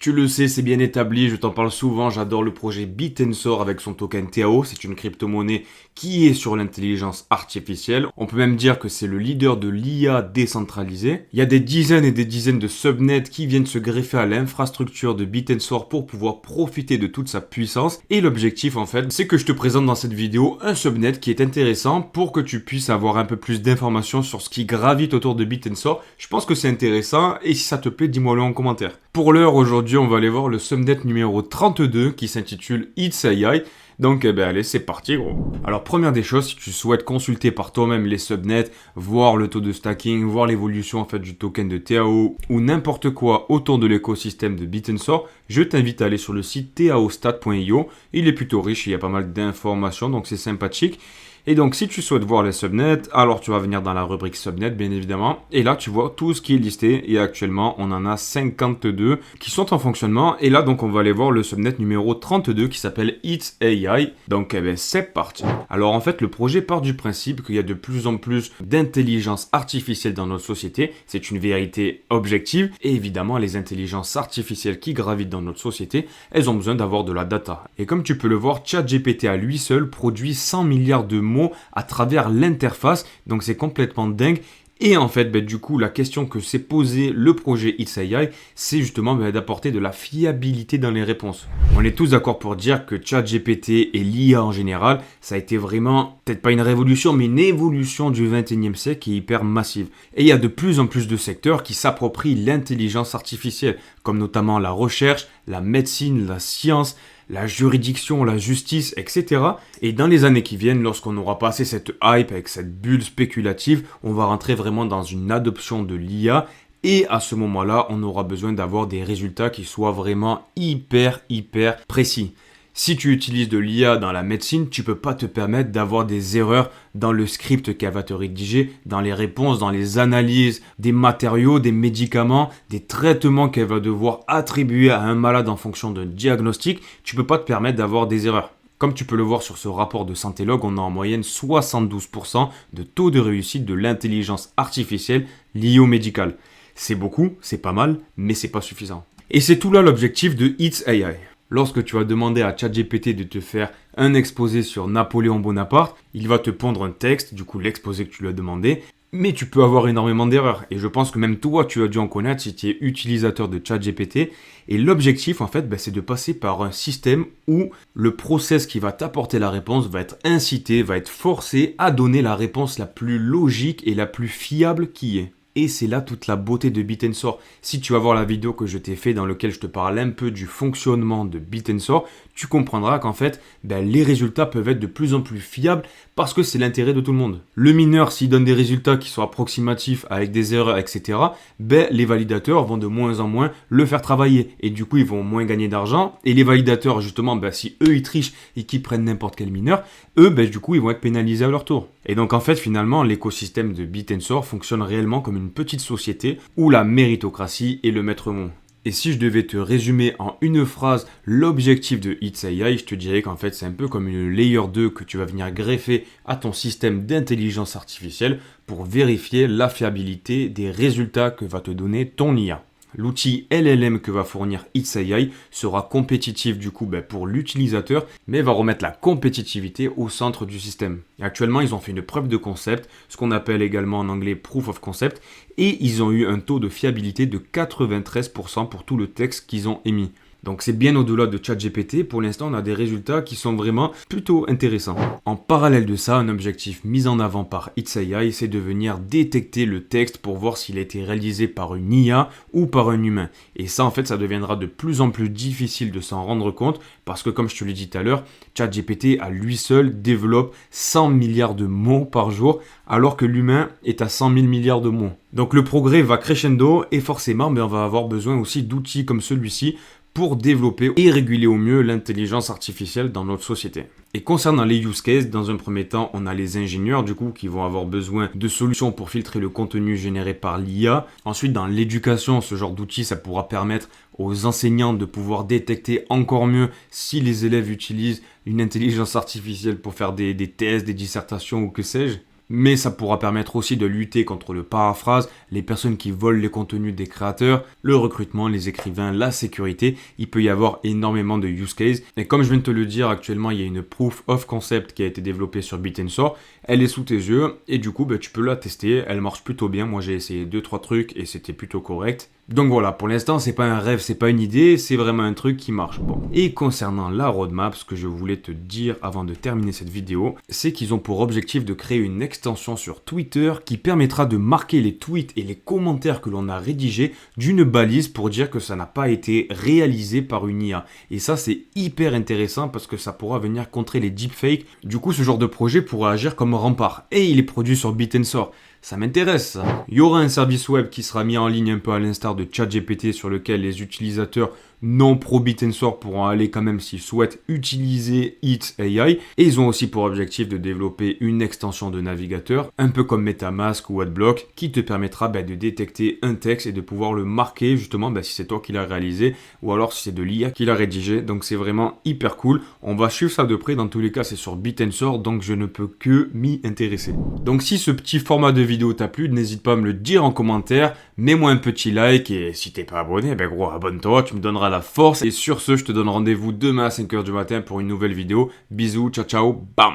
Tu le sais, c'est bien établi, je t'en parle souvent, j'adore le projet Bitensor avec son token TAO, c'est une crypto-monnaie qui est sur l'intelligence artificielle. On peut même dire que c'est le leader de l'IA décentralisée. Il y a des dizaines et des dizaines de subnets qui viennent se greffer à l'infrastructure de Bitensor pour pouvoir profiter de toute sa puissance. Et l'objectif en fait, c'est que je te présente dans cette vidéo un subnet qui est intéressant pour que tu puisses avoir un peu plus d'informations sur ce qui gravite autour de Bitensor. Je pense que c'est intéressant et si ça te plaît, dis-moi-le en commentaire. Pour l'heure, aujourd'hui, on va aller voir le subnet numéro 32 qui s'intitule It's AI. Donc, allez, c'est parti, gros. Alors, première des choses, si tu souhaites consulter par toi-même les subnets, voir le taux de stacking, voir l'évolution en fait du token de TAO ou n'importe quoi autour de l'écosystème de Bitensor, je t'invite à aller sur le site taostat.io. Il est plutôt riche, il y a pas mal d'informations, donc c'est sympathique. Et donc, si tu souhaites voir les subnets, alors tu vas venir dans la rubrique subnet, bien évidemment. Et là, tu vois tout ce qui est listé. Et actuellement, on en a 52 qui sont en fonctionnement. Et là, donc, on va aller voir le subnet numéro 32 qui s'appelle It's AI. Donc, c'est parti. Alors, en fait, le projet part du principe qu'il y a de plus en plus d'intelligence artificielle dans notre société. C'est une vérité objective. Et évidemment, les intelligences artificielles qui gravitent dans notre société, elles ont besoin d'avoir de la data. Et comme tu peux le voir, ChatGPT à lui seul produit 100 milliards de mots à travers l'interface, donc c'est complètement dingue. Et en fait, du coup, la question que s'est posée le projet It's AI, c'est justement d'apporter de la fiabilité dans les réponses. On est tous d'accord pour dire que ChatGPT et l'IA en général, ça a été vraiment, peut-être pas une révolution, mais une évolution du 21e siècle qui est hyper massive. Et il y a de plus en plus de secteurs qui s'approprient l'intelligence artificielle, comme notamment la recherche, la médecine, la science, la juridiction, la justice, etc. Et dans les années qui viennent, lorsqu'on aura passé cette hype avec cette bulle spéculative, on va rentrer vraiment dans une adoption de l'IA. Et à ce moment-là, on aura besoin d'avoir des résultats qui soient vraiment hyper précis. Si tu utilises de l'IA dans la médecine, tu peux pas te permettre d'avoir des erreurs dans le script qu'elle va te rédiger, dans les réponses, dans les analyses des matériaux, des médicaments, des traitements qu'elle va devoir attribuer à un malade en fonction d'un diagnostic. Tu peux pas te permettre d'avoir des erreurs. Comme tu peux le voir sur ce rapport de Santélog, on a en moyenne 72% de taux de réussite de l'intelligence artificielle liée au médical. C'est beaucoup, c'est pas mal, mais c'est pas suffisant. Et c'est tout là l'objectif de It's AI. Lorsque tu vas demander à ChatGPT de te faire un exposé sur Napoléon Bonaparte, il va te pondre un texte, du coup l'exposé que tu lui as demandé, mais tu peux avoir énormément d'erreurs. Et je pense que même toi, tu as dû en connaître si tu es utilisateur de ChatGPT. Et l'objectif, en fait, c'est de passer par un système où le process qui va t'apporter la réponse va être incité, va être forcé à donner la réponse la plus logique et la plus fiable qui est. Et c'est là toute la beauté de Bitensor. Si tu vas voir la vidéo que je t'ai fait dans laquelle je te parle un peu du fonctionnement de Bitensor, tu comprendras qu'en fait, les résultats peuvent être de plus en plus fiables parce que c'est l'intérêt de tout le monde. Le mineur, s'il donne des résultats qui sont approximatifs avec des erreurs, etc., les validateurs vont de moins en moins le faire travailler. Et du coup, ils vont moins gagner d'argent. Et les validateurs, justement, si eux, ils trichent et qu'ils prennent n'importe quel mineur, eux, du coup, ils vont être pénalisés à leur tour. Et donc, en fait, finalement, l'écosystème de Bitensor fonctionne réellement comme une petite société où la méritocratie est le maître mot. Et si je devais te résumer en une phrase l'objectif de It's AI, je te dirais qu'en fait c'est un peu comme une layer 2 que tu vas venir greffer à ton système d'intelligence artificielle pour vérifier la fiabilité des résultats que va te donner ton IA. L'outil LLM que va fournir It's AI sera compétitif du coup pour l'utilisateur, mais va remettre la compétitivité au centre du système. Et actuellement, ils ont fait une preuve de concept, ce qu'on appelle également en anglais proof of concept, et ils ont eu un taux de fiabilité de 93% pour tout le texte qu'ils ont émis. Donc c'est bien au-delà de ChatGPT, pour l'instant on a des résultats qui sont vraiment plutôt intéressants. En parallèle de ça, un objectif mis en avant par It's AI, c'est de venir détecter le texte pour voir s'il a été réalisé par une IA ou par un humain. Et ça en fait ça deviendra de plus en plus difficile de s'en rendre compte parce que comme je te l'ai dit tout à l'heure, ChatGPT à lui seul développe 100 milliards de mots par jour alors que l'humain est à 100 000 milliards de mots. Donc le progrès va crescendo et forcément on va avoir besoin aussi d'outils comme celui-ci pour développer et réguler au mieux l'intelligence artificielle dans notre société. Et concernant les use cases, dans un premier temps, on a les ingénieurs du coup qui vont avoir besoin de solutions pour filtrer le contenu généré par l'IA. Ensuite, dans l'éducation, ce genre d'outil, ça pourra permettre aux enseignants de pouvoir détecter encore mieux si les élèves utilisent une intelligence artificielle pour faire des tests, des dissertations ou que sais-je. mais ça pourra permettre aussi de lutter contre le paraphrase, les personnes qui volent les contenus des créateurs, le recrutement, les écrivains, la sécurité. Il peut y avoir énormément de use cases. Et comme je viens de te le dire, actuellement, il y a une proof of concept qui a été développée sur Bit&Sor. Elle est sous tes yeux et du coup, tu peux la tester. Elle marche plutôt bien. Moi, j'ai essayé 2-3 trucs et c'était plutôt correct. Donc voilà, pour l'instant, c'est pas un rêve, c'est pas une idée, c'est vraiment un truc qui marche. Bon. Et concernant la roadmap, ce que je voulais te dire avant de terminer cette vidéo, c'est qu'ils ont pour objectif de créer une extension sur Twitter qui permettra de marquer les tweets et les commentaires que l'on a rédigés d'une balise pour dire que ça n'a pas été réalisé par une IA. Et ça, c'est hyper intéressant parce que ça pourra venir contrer les deepfakes. Du coup, ce genre de projet pourra agir comme rempart. Et il est produit sur Bit&Sor. Ça m'intéresse, ça. Il y aura un service web qui sera mis en ligne un peu à l'instar de ChatGPT sur lequel les utilisateurs non pro Bit&Sor pourront aller quand même s'ils souhaitent utiliser It's AI. Et ils ont aussi pour objectif de développer une extension de navigateur, un peu comme MetaMask ou AdBlock, qui te permettra de détecter un texte et de pouvoir le marquer justement si c'est toi qui l'as réalisé ou alors si c'est de l'IA qui l'a rédigé. Donc c'est vraiment hyper cool. On va suivre ça de près. Dans tous les cas, c'est sur Bit&Sor, donc je ne peux que m'y intéresser. Donc si ce petit format de vidéo t'a plu, n'hésite pas à me le dire en commentaire. Mets-moi un petit like et si t'es pas abonné, gros, abonne-toi, tu me donneras la force. Et sur ce, je te donne rendez-vous demain à 5h du matin pour une nouvelle vidéo. Bisous, ciao ciao, bam!